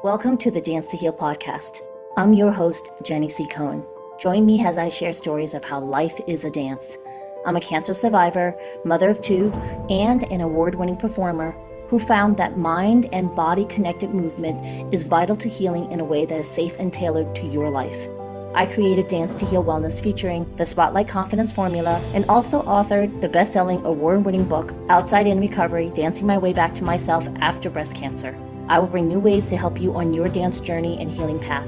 Welcome to the Dance to Heal podcast. I'm your host, Jenny C. Cohen. Join me as I share stories of how life is a dance. I'm a cancer survivor, mother of two, and an award-winning performer who found that mind and body connected movement is vital to healing in a way that is safe and tailored to your life. I created Dance to Heal Wellness featuring the Spotlight Confidence Formula and also authored the best-selling award-winning book, Outside In Recovery, Dancing My Way Back to Myself After Breast Cancer. I will bring new ways to help you on your dance journey and healing path.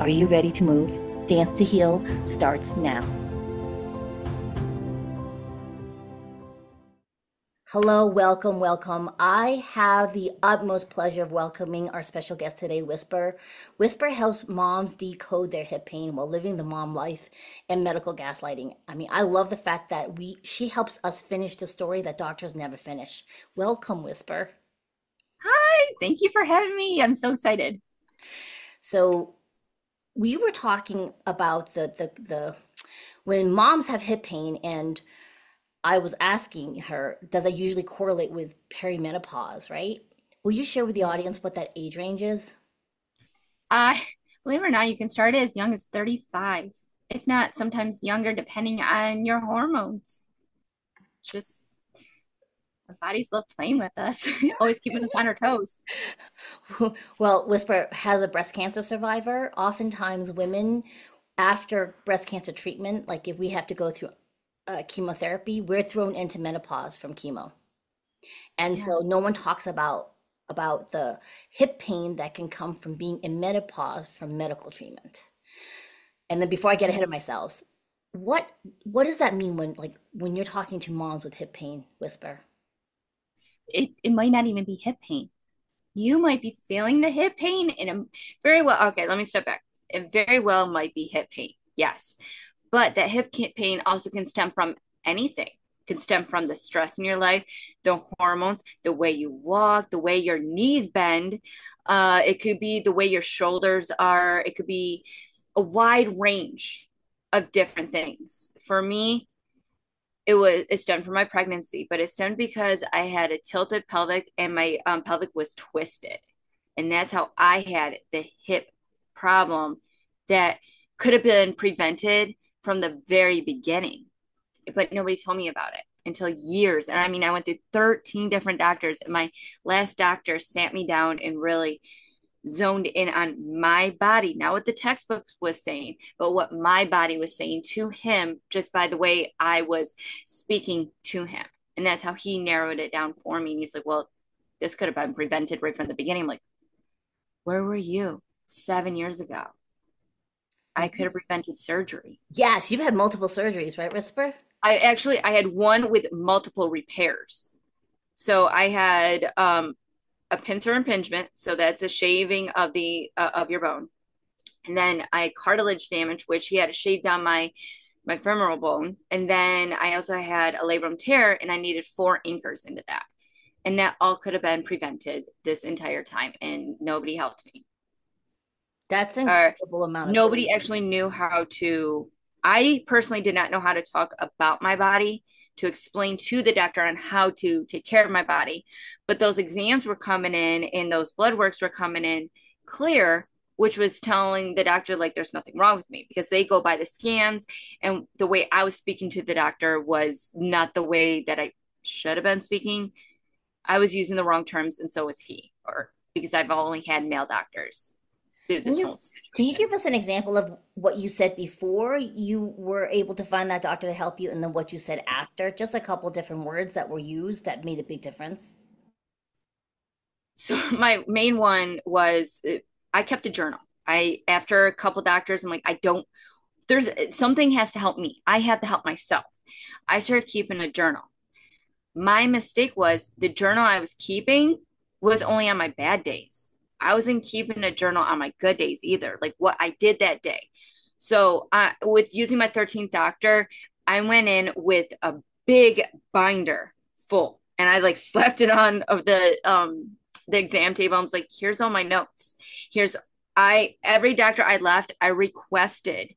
Are you ready to move? Dance to Heal starts now. Hello, welcome. I have the utmost pleasure of welcoming our special guest today, Whisper. Whisper helps moms decode their hip pain while living the mom life and medical gaslighting. I love the fact that she helps us finish the story that doctors never finish. Welcome, Whisper. Hi, thank you for having me. I'm so excited. So we were talking about the when moms have hip pain, and I was asking her, does that usually correlate with perimenopause, right? Will you share with the audience what that age range is? Uh, Believe it or not, you can start as young as 35, if not sometimes younger, depending on your hormones. Just our bodies love playing with us, always keeping us on our toes. Well, Whisper, has a breast cancer survivor, oftentimes women after breast cancer treatment, like if we have to go through chemotherapy, we're thrown into menopause from chemo. And Yeah. so no one talks about the hip pain that can come from being in menopause from medical treatment. And then before I get ahead of myself, what what does that mean when you're talking to moms with hip pain, Whisper? It might not even be hip pain. You might be feeling the hip pain and very well. Okay, let me step back. It very well might be hip pain. Yes. But that pain also can stem from anything. It can stem from the stress in your life, the hormones, the way you walk, the way your knees bend. It could be the way your shoulders are. It could be a wide range of different things. For me, it stemmed from my pregnancy, but it stemmed because I had a tilted pelvic and my pelvic was twisted. And that's how I had the hip problem that could have been prevented from the very beginning. But nobody told me about it until years. And I went through 13 different doctors, and my last doctor sat me down and really zoned in on my body, not what the textbook was saying, but what my body was saying to him just by the way I was speaking to him. And that's how he narrowed it down for me. And he's like, well, this could have been prevented right from the beginning. I'm like, where were you 7 years ago? I could have prevented surgery. Yes, you've had multiple surgeries, right, Whisper? I had one with multiple repairs. So I had a pincer impingement. So that's a shaving of the of your bone. And then I had cartilage damage, which he had to shave down my femoral bone. And then I also had a labrum tear, and I needed 4 anchors into that. And that all could have been prevented this entire time, and nobody helped me. That's an Or incredible amount of growth. nobody actually knew how to. I personally did not know how to talk about my body, to explain to the doctor on how to take care of my body. But those exams were coming in and those blood works were coming in clear, which was telling the doctor like there's nothing wrong with me because they go by the scans. And the way I was speaking to the doctor was not the way that I should have been speaking. I was using the wrong terms, and so was he, or because I've only had male doctors through Can this you whole can you situation. give us an example of what you said before you were able to find that doctor to help you, and then what you said after? Just a couple different words that were used that made a big difference. So my main one was I kept a journal. I after a couple doctors, I'm like, I don't. There's something has to help me. I have to help myself. I started keeping a journal. My mistake was the journal I was keeping was only on my bad days. I wasn't keeping a journal on my good days either, like what I did that day. So, with using my 13th doctor, I went in with a big binder full, and I like slapped it on of the exam table. I was like, "Here's all my notes. Here's I every doctor I left, I requested.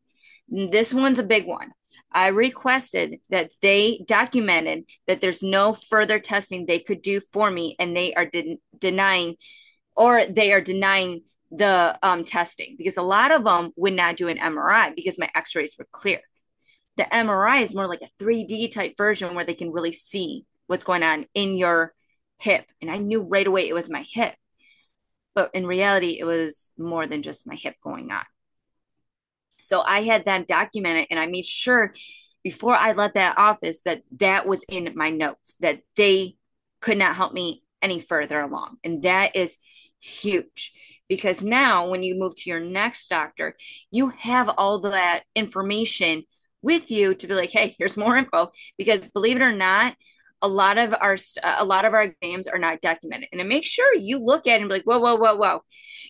This one's a big one. I requested that they documented that there's no further testing they could do for me, and they are denying, or they are denying the testing, because a lot of them would not do an MRI because my x-rays were clear. The MRI is more like a 3D type version where they can really see what's going on in your hip. And I knew right away it was my hip. But in reality, it was more than just my hip going on. So I had them document it, and I made sure before I left that office that that was in my notes, that they could not help me any further along. And that is huge, because now when you move to your next doctor, you have all that information with you to be like, hey, here's more info. Because believe it or not, a lot of our exams are not documented. And to make sure you look at it and be like, whoa, whoa, whoa, whoa,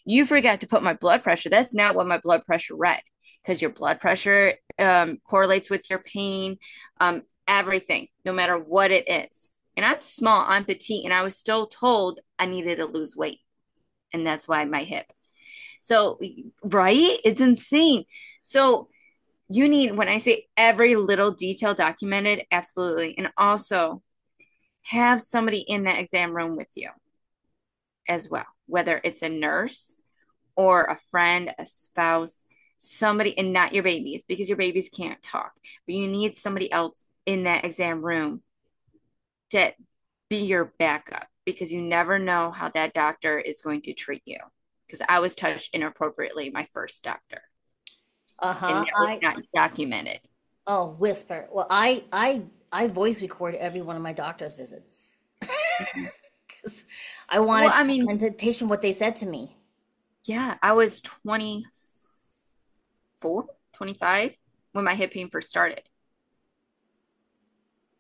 you forgot to put my blood pressure. That's not what my blood pressure read, because your blood pressure correlates with your pain, everything, no matter what it is. And I'm small, I'm petite, and I was still told I needed to lose weight. And that's why my hip. So, right? It's insane. So, you need, when I say every little detail documented, absolutely. And also have somebody in that exam room with you as well, whether it's a nurse or a friend, a spouse, somebody, and not your babies, because your babies can't talk. But you need somebody else in that exam room to be your backup, because you never know how that doctor is going to treat you. Because I was touched inappropriately, my first doctor, and Uh-huh. that was not documented. Oh, Whisper. Well, I voice record every one of my doctor's visits because I Well, wanted I mean, documentation what they said to me. yeah, I was 24, 25 when my hip pain first started.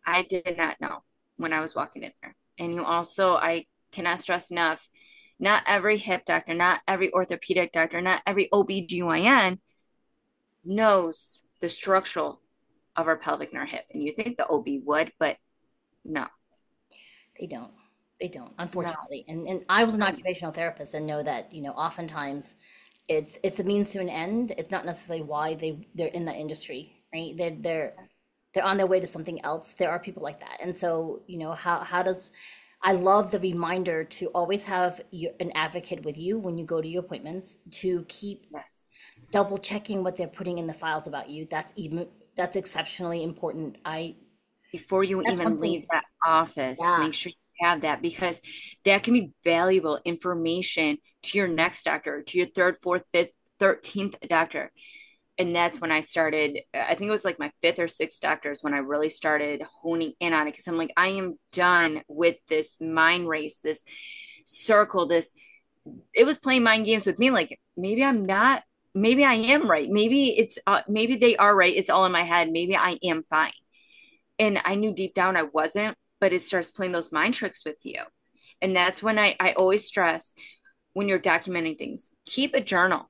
I did not know when I was walking in there. And you also, I cannot stress enough, not every hip doctor, not every orthopedic doctor, not every OBGYN knows the structural of our pelvic and our hip. And you think the OB would, but no, They don't. They don't, no. unfortunately. And I was an occupational therapist and know that, oftentimes it's a means to an end. It's not necessarily why they're in that industry, right? They're on their way to something else. There are people like that. And so, how does I love the reminder to always have an advocate with you when you go to your appointments, to keep Yes. double checking what they're putting in the files about you. That's exceptionally important. I Before you That's one even thing. leave that office, Yeah. make sure you have that, because that can be valuable information to your next doctor, to your third, fourth, fifth, 13th doctor. And that's when I started. I think it was like my fifth or sixth doctors when I really started honing in on it, because I'm like, I am done with this mind race, this circle, this, it was playing mind games with me. Like, maybe I'm not, maybe I am right. Maybe maybe they are right. It's all in my head. Maybe I am fine. And I knew deep down I wasn't, but it starts playing those mind tricks with you. And that's when I always stress, when you're documenting things, keep a journal,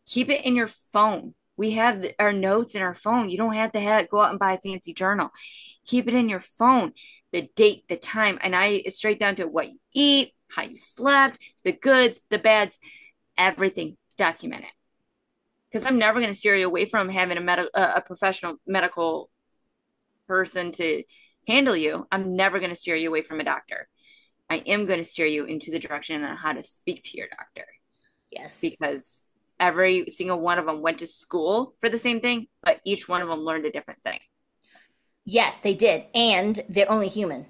keep it in your phone. We have our notes in our phone. You don't have to go out and buy a fancy journal. Keep it in your phone, the date, the time. And it's straight down to what you eat, how you slept, the goods, the bads, everything. Document it. Because I'm never going to steer you away from having a professional medical person to handle you. I'm never going to steer you away from a doctor. I am going to steer you into the direction on how to speak to your doctor, Yes. because every single one of them went to school for the same thing, but each one of them learned a different thing. Yes, they did. And they're only human.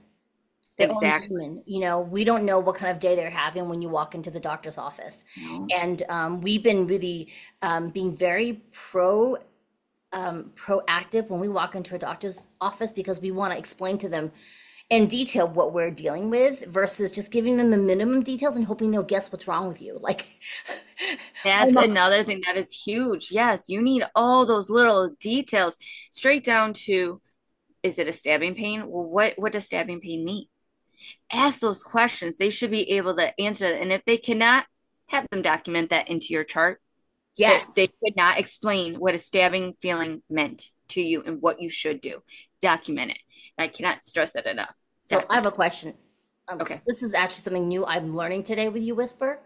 They're only Exactly. human. We don't know what kind of day they're having when you walk into the doctor's office. No. And we've been really being very proactive when we walk into a doctor's office, because we want to explain to them in detail what we're dealing with versus just giving them the minimum details and hoping they'll guess what's wrong with you. Like, I'm That's not- another thing that is huge. Yes, you need all those little details, straight down to, is it a stabbing pain? Well, what does stabbing pain mean? Ask those questions. They should be able to answer it. And if they cannot, have them document that into your chart, that they yes. could not explain what a stabbing feeling meant to you and what you should do. Document it. I cannot stress that enough. So I have Document a question. it. Okay. This is actually something new I'm learning today with you, Whisper.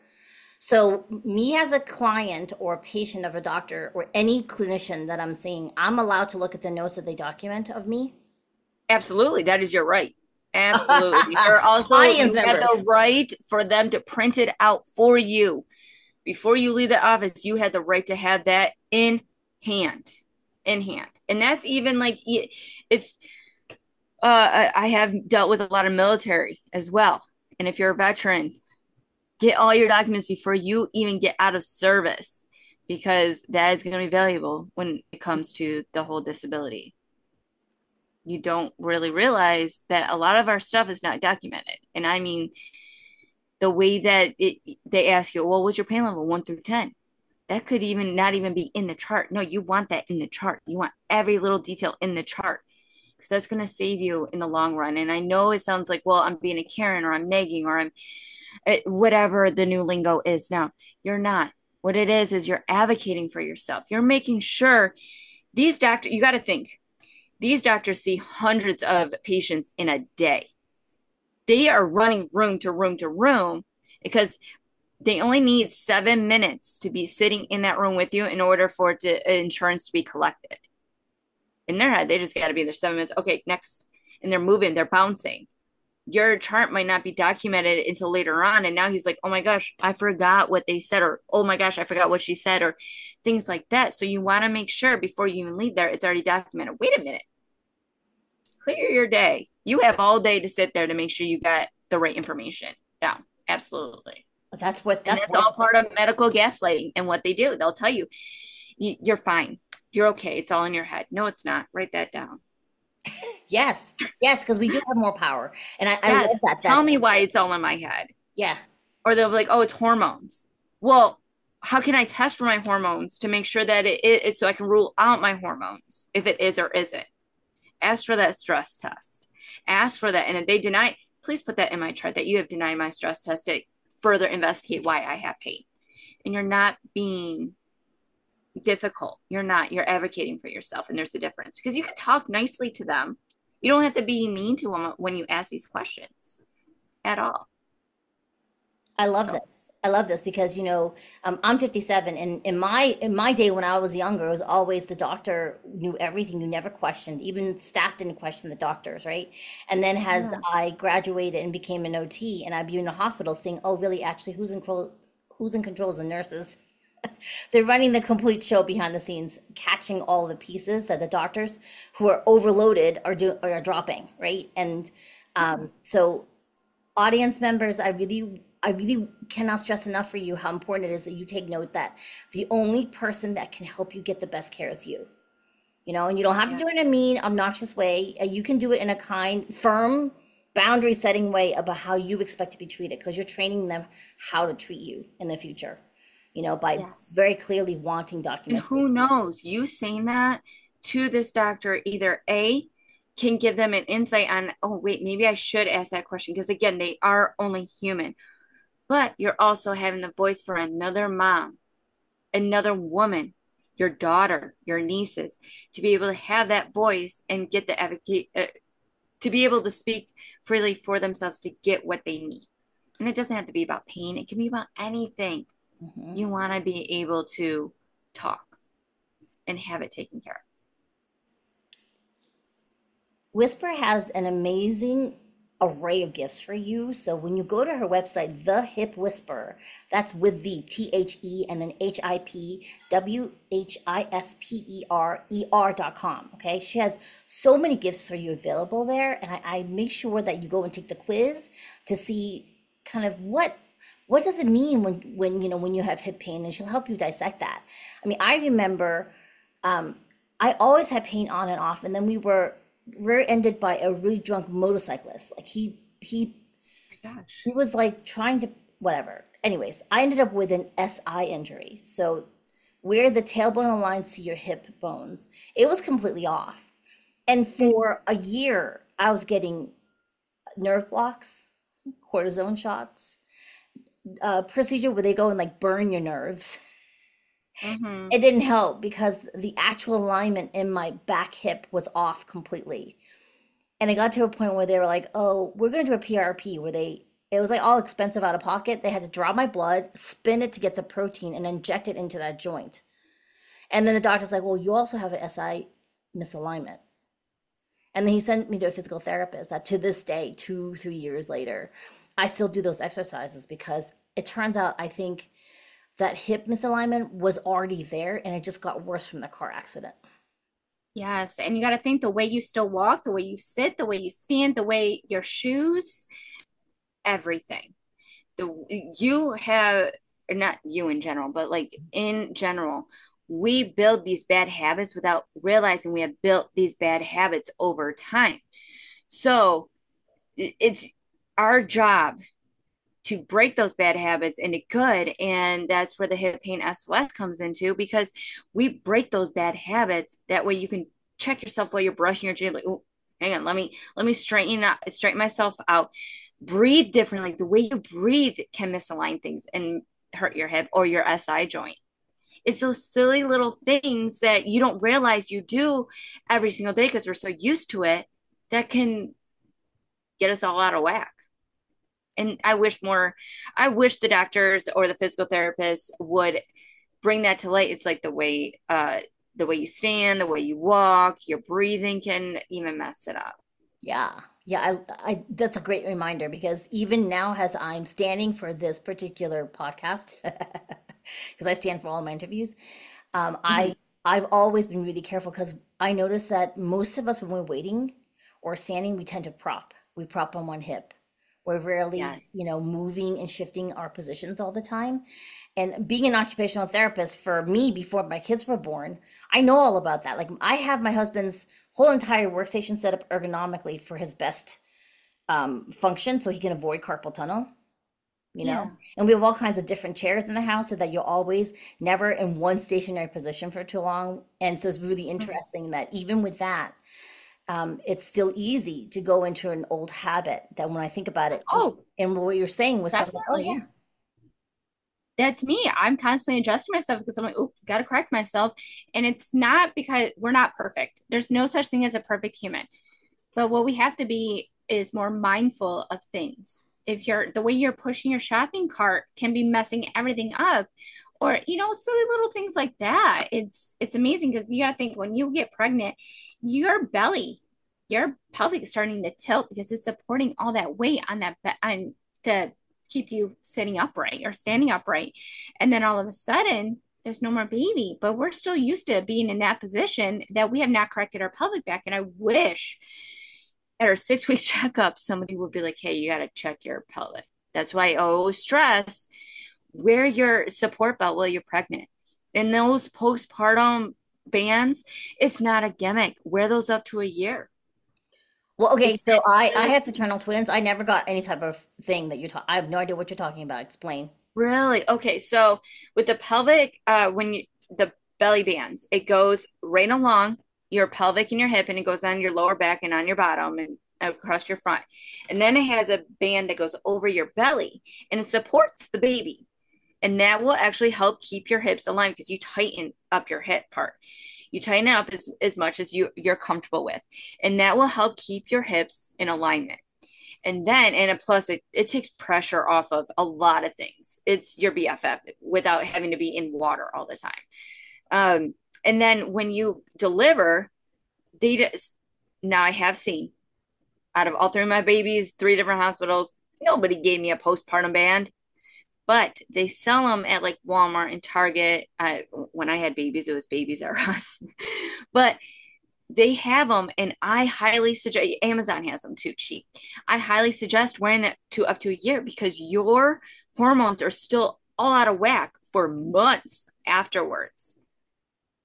So, me as a client or patient of a doctor or any clinician that I'm seeing, I'm allowed to look at the notes that they document of me. Absolutely. That is your right. Absolutely. You're also, Audience you have members. the right for them to print it out for you. Before you leave the office, you had the right to have that in hand, in hand. And that's even like if I have dealt with a lot of military as well. And if you're a veteran, get all your documents before you even get out of service, because that is going to be valuable when it comes to the whole disability. You don't really realize that a lot of our stuff is not documented. And I mean, the way that they ask you, well, what's your pain level, 1 through 10? That could even not even be in the chart. No, you want that in the chart. You want every little detail in the chart, because that's going to save you in the long run. And I know it sounds like, well, I'm being a Karen, or I'm nagging, or I'm whatever the new lingo is now. You're not. What it is you're advocating for yourself. You're making sure these doctors, you got to think, these doctors see hundreds of patients in a day. They are running room to room to room because they only need 7 minutes to be sitting in that room with you in order for insurance to be collected. In their head, they just got to be there 7 minutes. Okay, next. And they're moving, they're bouncing. Your chart might not be documented until later on. And now he's like, oh my gosh, I forgot what they said, or oh my gosh, I forgot what she said, or things like that. So you want to make sure before you even leave there, it's already documented. Wait a minute. Clear your day. You have all day to sit there to make sure you got the right information. Yeah, absolutely. That's all part of medical gaslighting and what they do. They'll tell you, you're fine. You're okay. It's all in your head. No, it's not. Write that down. Yes, because we do have more power. And I yes. love that. Tell me why it's all in my head. Yeah. Or they'll be like, oh, it's hormones. Well, how can I test for my hormones to make sure that it so I can rule out my hormones if it is or isn't? Ask for that stress test. Ask for that. And if they deny, please put that in my chart that you have denied my stress test to further investigate why I have pain. And you're not being difficult. You're not. You're advocating for yourself. And there's a difference, because you can talk nicely to them. You don't have to be mean to them when you ask these questions at all. I love this because, I'm 57, and in my day when I was younger, it was always the doctor knew everything. You never questioned. Even staff didn't question the doctors, right? And then as I graduated and became an OT, and I'd be in the hospital saying, oh, really, actually, who's in control is the nurses. They're running the complete show behind the scenes, catching all the pieces that the doctors who are overloaded are dropping, right? And so audience members, I really cannot stress enough for you how important it is that you take note that the only person that can help you get the best care is you. And you don't have to do it in a mean, obnoxious way. You can do it in a kind, firm, boundary setting way about how you expect to be treated, because you're training them how to treat you in the future, by very clearly wanting documentation. And who knows, you saying that to this doctor either can give them an insight on, oh, wait, maybe I should ask that question, because again, they are only human. But you're also having the voice for another mom, another woman, your daughter, your nieces, to be able to have that voice and get the advocate, to be able to speak freely for themselves to get what they need. And it doesn't have to be about pain. It can be about anything. Mm-hmm. You want to be able to talk and have it taken care of. Whisper has an amazing array of gifts for you. So when you go to her website, The Hip Whisper, that's with the THE and then HIPWHISPER.com. Okay. She has so many gifts for you available there. And I make sure that you go and take the quiz to see kind of what does it mean when you have hip pain, and she'll help you dissect that. I mean, I remember I always had pain on and off, and then we were rear-ended by a really drunk motorcyclist. Like he was like trying to whatever. Anyways, I ended up with an SI injury. So where the tailbone aligns to your hip bones, it was completely off. And for a year, I was getting nerve blocks, cortisone shots, procedure where they go and like burn your nerves. Mm-hmm. It didn't help because the actual alignment in my back hip was off completely. And it got to a point where they were like, oh, we're going to do a PRP, where it was like all expensive out of pocket. They had to draw my blood, spin it to get the protein, and inject it into that joint. And then the doctor's like, well, you also have an SI misalignment. And then he sent me to a physical therapist that to this day, 2-3 years later, I still do those exercises, because it turns out, I think, that hip misalignment was already there and it just got worse from the car accident. Yes. And you got to think the way you still walk, the way you sit, the way you stand, the way your shoes, everything. You have, or not you in general, but like in general, we build these bad habits without realizing we have built these bad habits over time. So it's our job to break those bad habits into good. And that's where the hip pain SOS comes into, because we break those bad habits. That way you can check yourself while you're brushing your teeth. Like, oh, hang on, let me straighten myself out. Breathe differently. The way you breathe can misalign things and hurt your hip or your SI joint. It's those silly little things that you don't realize you do every single day because we're so used to it, that can get us all out of whack. And I wish the doctors or the physical therapists would bring that to light. It's like the way you stand, the way you walk, your breathing can even mess it up. Yeah. Yeah, I that's a great reminder because even now as I'm standing for this particular podcast, because I stand for all my interviews, Mhm. I've always been really careful because I notice that most of us when we're waiting or standing, we tend to prop. We prop on one hip. We're rarely, Yes. moving and shifting our positions all the time. And being an occupational therapist for me before my kids were born, I know all about that. Like I have my husband's whole entire workstation set up ergonomically for his best function so he can avoid carpal tunnel, you know? Yeah. And we have all kinds of different chairs in the house so that you're always never in one stationary position for too long. And so it's really Mhm. interesting that even with that, it's still easy to go into an old habit that when I think about it, Oh, and what you're saying was, like, oh definitely. yeah, That's me. I'm constantly adjusting myself because I'm like, oh, got to correct myself. And it's not because we're not perfect. There's no such thing as a perfect human. But what we have to be is more mindful of things. If you're the way you're pushing your shopping cart can be messing everything up, or silly little things like that. It's amazing because you got to think when you get pregnant, your belly, your pelvic is starting to tilt because it's supporting all that weight on on to keep you sitting upright or standing upright. And then all of a sudden, there's no more baby, but we're still used to being in that position that we have not corrected our pelvic back. And I wish at our 6 week checkup, somebody would be like, hey, you got to check your pelvic. That's why I always stress wear your support belt while you're pregnant. And those postpartum bands, it's not a gimmick. Wear those up to a year. well, okay, It's so I really, have fraternal twins. I never got any type of thing that you talk. I have no idea what you're talking about. Explain. really okay. So with the pelvic, the belly bands, it goes right along your pelvic and your hip, and it goes on your lower back and on your bottom and across your front. And then it has a band that goes over your belly and it supports the baby. And that will actually help keep your hips aligned because you tighten up your hip part. You tighten it up as much as you're comfortable with. And that will help keep your hips in alignment. And then, and plus, it takes pressure off of a lot of things. It's your BFF without having to be in water all the time. And then when you deliver, they just, now I have seen out of all three of my babies, three different hospitals, nobody gave me a postpartum band, but they sell them at like Walmart and Target. When I had babies, it was Babies R Us, but they have them, and I highly suggest. Amazon has them too, cheap. I highly suggest wearing that to up to a year because your hormones are still all out of whack for months afterwards.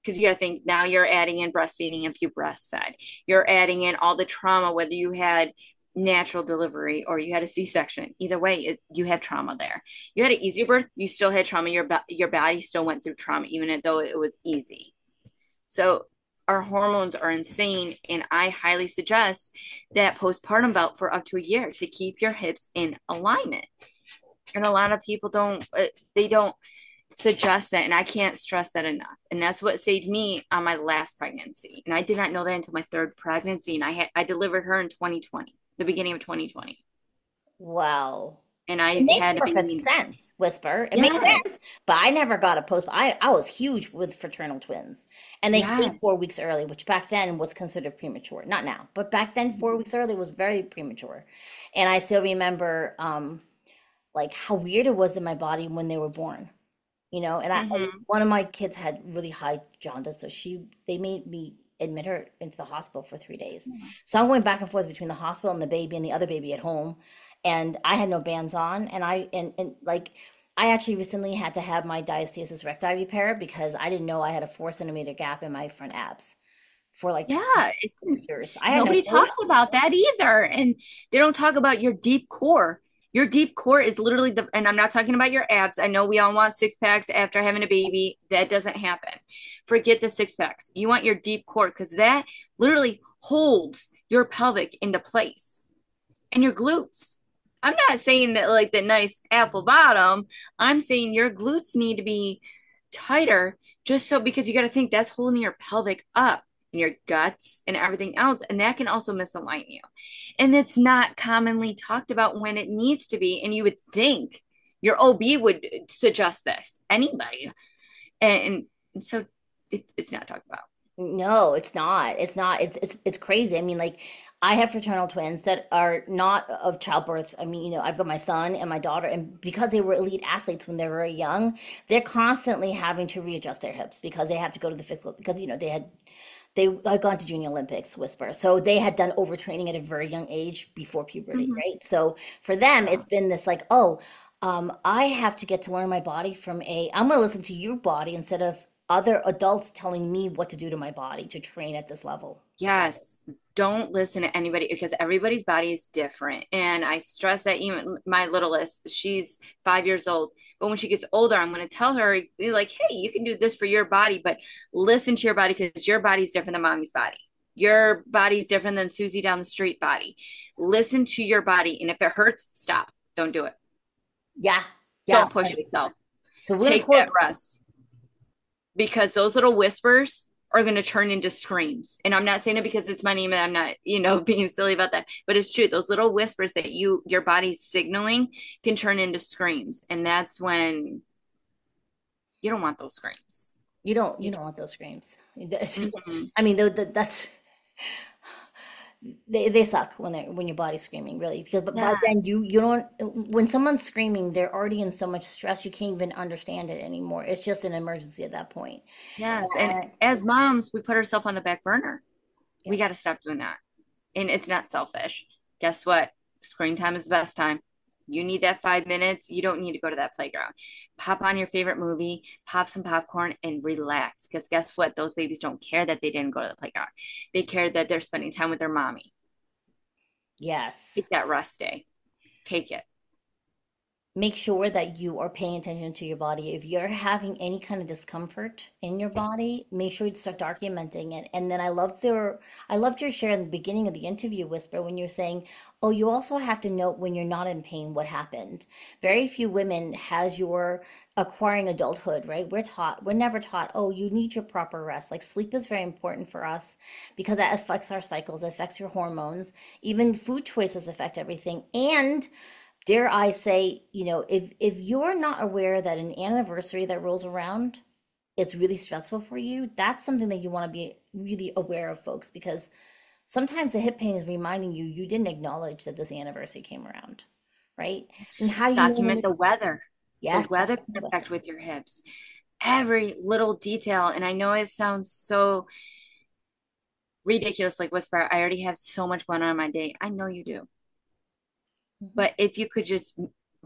Because you got to think now you're adding in breastfeeding if you breastfed. You're adding in all the trauma, whether you had natural delivery or you had a C-section. Either way, you have trauma there. You had an easy birth, you still had trauma. Your body still went through trauma, even though it was easy. So our hormones are insane, and I highly suggest that postpartum belt for up to a year to keep your hips in alignment. And a lot of people they don't suggest that, and I can't stress that enough. And that's what saved me on my last pregnancy. And I did not know that until my third pregnancy, and I delivered her in 2020, the beginning of 2020, Wow. and It I makes had a perfect baby. sense, Whisper. It makes Yeah, sense. But I never got a post. I was huge with fraternal twins. And they yeah. came 4 weeks early, which back then was considered premature. Not now, but back then 4 weeks early was very premature. And I still remember like how weird it was in my body when they were born. And Mm-hmm. one of my kids had really high jaundice, so they made me admit her into the hospital for 3 days. So I'm going back and forth between the hospital and the baby and the other baby at home, and I had no bands on, and like I actually recently had to have my diastasis recti repaired because I didn't know I had a 4 centimeter gap in my front abs for like Yeah, it's 6 years. I had no nobody clue. talks about that either. And they don't talk about your deep core. Your deep core is literally and I'm not talking about your abs. I know we all want six packs after having a baby. That doesn't happen. Forget the six packs. You want your deep core because that literally holds your pelvic into place and your glutes. I'm not saying that like the nice apple bottom. I'm saying your glutes need to be tighter just so because you got to think that's holding your pelvic up and your guts and everything else. And that can also misalign you. And it's not commonly talked about when it needs to be. And you would think your OB would suggest this, anybody. And so it's not talked about. No, it's not. It's not. It's crazy. I mean, like I have fraternal twins that are not of childbirth. I mean, I've got my son and my daughter, and because they were elite athletes when they were very young, they're constantly having to readjust their hips because they have to go to the physical because they had gone to Junior Olympics, Whisper. So they had done overtraining at a very young age before puberty, Mm-hmm. right? So for them, it's been this like, oh, I have to get to learn my body I'm going to listen to your body instead of other adults telling me what to do to my body to train at this level. Yes, don't listen to anybody because everybody's body is different. And I stress that even my littlest, she's 5 years old. But when she gets older, I'm going to tell her, be like, hey, you can do this for your body, but listen to your body because your body's different than mommy's body. Your body's different than Susie down the street body. Listen to your body. And if it hurts, stop. Don't do it. Yeah, yeah. Don't push yourself. So we're gonna Take that close. rest because those little whispers are going to turn into screams. And I'm not saying it because it's my name and I'm not, being silly about that, but it's true. Those little whispers that your body's signaling can turn into screams. And that's when you don't want those screams. You You don't want those screams. mm-hmm. I mean, that's they suck when your body's screaming, really, because but by Yeah. then you don't when someone's screaming, they're already in so much stress you can't even understand it anymore. It's just an emergency at that point. Yes. And And, as moms, we put ourselves on the back burner. yeah. We got to stop doing that. And it's not selfish. Guess what? Screen time is the best time. You need that 5 minutes. You don't need to go to that playground. Pop on your favorite movie, pop some popcorn, and relax. Because guess what? Those babies don't care that they didn't go to the playground. They care that they're spending time with their mommy. Yes. Take that rest day. Take it. Make sure that you are paying attention to your body. If you're having any kind of discomfort in your body, make sure you start documenting it. And then I loved your share in the beginning of the interview, Whisper, when you're saying, oh, you also have to note when you're not in pain what happened. Very few women has your acquiring adulthood, right? We're never taught, oh, you need your proper rest. Like sleep is very important for us because that affects our cycles, it affects your hormones. Even food choices affect everything. And dare I say, if you're not aware that an anniversary that rolls around is really stressful for you, that's something that you want to be really aware of, folks, because sometimes the hip pain is reminding you didn't acknowledge that this anniversary came around, right? And how do you know when Document the weather. The yes, weather can affect with your hips. Every little detail. And I know it sounds so ridiculous, like Whisper. I already have so much going on in my day. I know you do. Mhm. But if you could just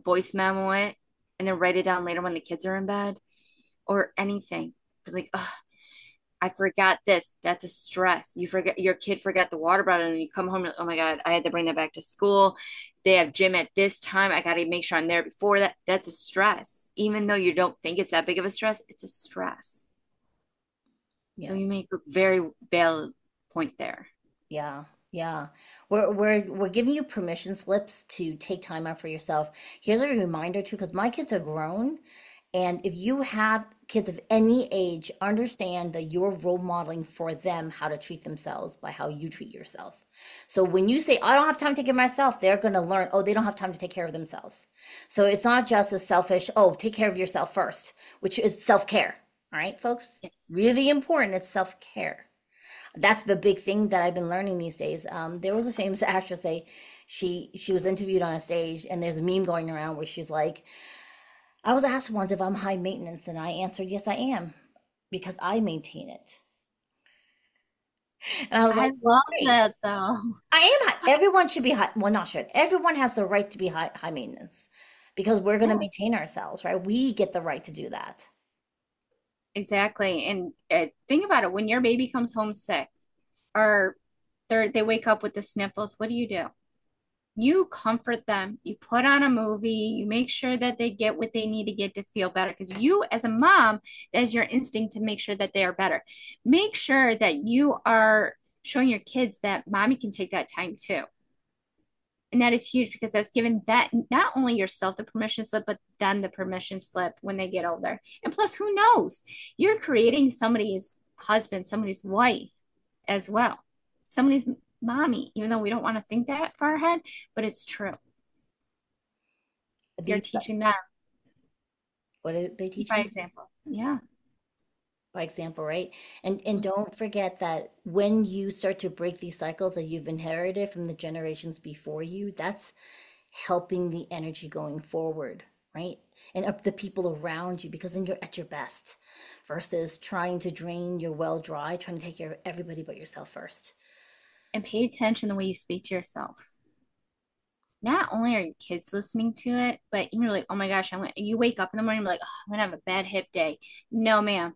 voice memo it and then write it down later when the kids are in bed or anything, be like, oh, I forgot this. That's a stress. You forget your kid forgot the water bottle and you come home and oh my God, I had to bring that back to school. They have gym at this time. I got to make sure I'm there before that. That's a stress. Even though you don't think it's that big of a stress, it's a stress. So Yeah. you make a very valid point there. Yeah, yeah. We're giving you permission slips to take time out for yourself. Here's a reminder too, because my kids are grown, and if you have kids of any age, understand that you're role modeling for them how to treat themselves by how you treat yourself. So when you say, I don't have time to take care of myself, they're gonna learn, oh, they don't have time to take care of themselves. So it's not just a selfish, oh, take care of yourself first, which is self-care. All right, folks? Yes. Really important. It's self-care. That's the big thing that I've been learning these days. There was a famous actress, she was interviewed on a stage, and there's a meme going around where she's like, I was asked once if I'm high maintenance, and I answered, yes, I am, because I maintain it. And I was I like, love great. that though. I am high. Everyone should be high. Well, not should. Everyone has the right to be high maintenance because we're going to Yeah, maintain ourselves, right? We get the right to do that. exactly. And think about it. When your baby comes home sick or they wake up with the sniffles, what do? You comfort them, you put on a movie, you make sure that they get what they need to get to feel better. Because you, as a mom, that is your instinct to make sure that they are better. Make sure that you are showing your kids that mommy can take that time too. And that is huge because that's giving that not only yourself the permission slip, but them the permission slip when they get older. And plus, who knows? You're creating somebody's husband, somebody's wife as well, somebody's mommy, even though we don't want to think that far ahead, but it's true. You're These, teaching them what are they by teaching? example. Yeah. By example, right? And don't forget that when you start to break these cycles that you've inherited from the generations before you, that's helping the energy going forward, right? And up the people around you, because then you're at your best versus trying to drain your well dry, trying to take care of everybody but yourself first. And pay attention the way you speak to yourself. Not only are your kids listening to it, but you're like, oh my gosh, you wake up in the morning and be like, oh, I'm gonna have a bad hip day. No, ma'am,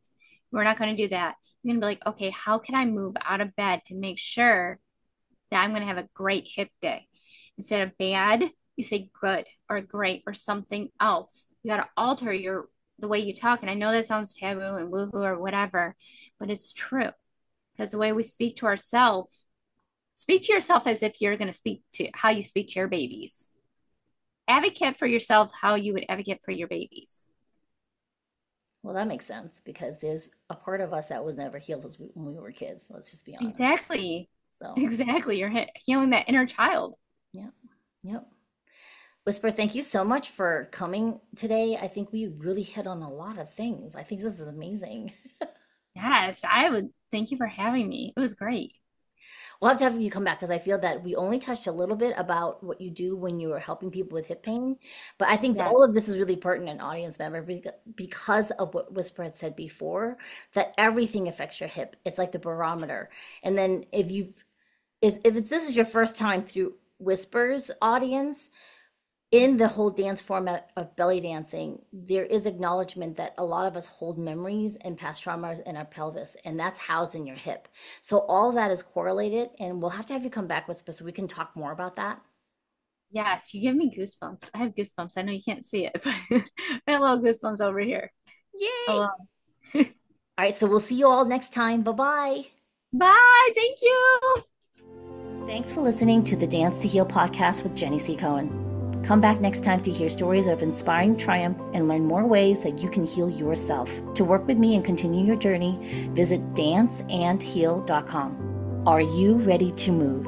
we're not gonna do that. You're gonna be like, okay, how can I move out of bed to make sure that I'm gonna have a great hip day? Instead of bad, you say good or great or something else. You gotta alter the way you talk. And I know that sounds taboo and woohoo or whatever, but it's true. Because the way we speak to yourself as if you're going to speak to how you speak to your babies. Advocate for yourself how you would advocate for your babies. Well, that makes sense because there's a part of us that was never healed when we were kids. Let's just be honest. Exactly. So, Exactly. You're healing that inner child. yeah, yep. Whisper, thank you so much for coming today. I think we really hit on a lot of things. I think this is amazing. Yes, I would thank you for having me. It was great. We'll have to have you come back because I feel that we only touched a little bit about what you do when you are helping people with hip pain. But I think Yes. all of this is really pertinent, audience member, because of what Whisper had said before, that everything affects your hip. It's like the barometer. And then this is your first time through Whisper's audience, in the whole dance format of belly dancing, there is acknowledgement that a lot of us hold memories and past traumas in our pelvis, and that's housed in your hip. So all that is correlated, and we'll have to have you come back with us so we can talk more about that. Yes, you give me goosebumps. I have goosebumps. I know you can't see it, but I have little goosebumps over here. Yay! Hello. All right, so we'll see you all next time. Bye bye. Bye. Thank you. Thanks for listening to the Dance to Heal podcast with Jenny C. Cohen. Come back next time to hear stories of inspiring triumph and learn more ways that you can heal yourself. To work with me and continue your journey, visit danceandheal.com. Are you ready to move?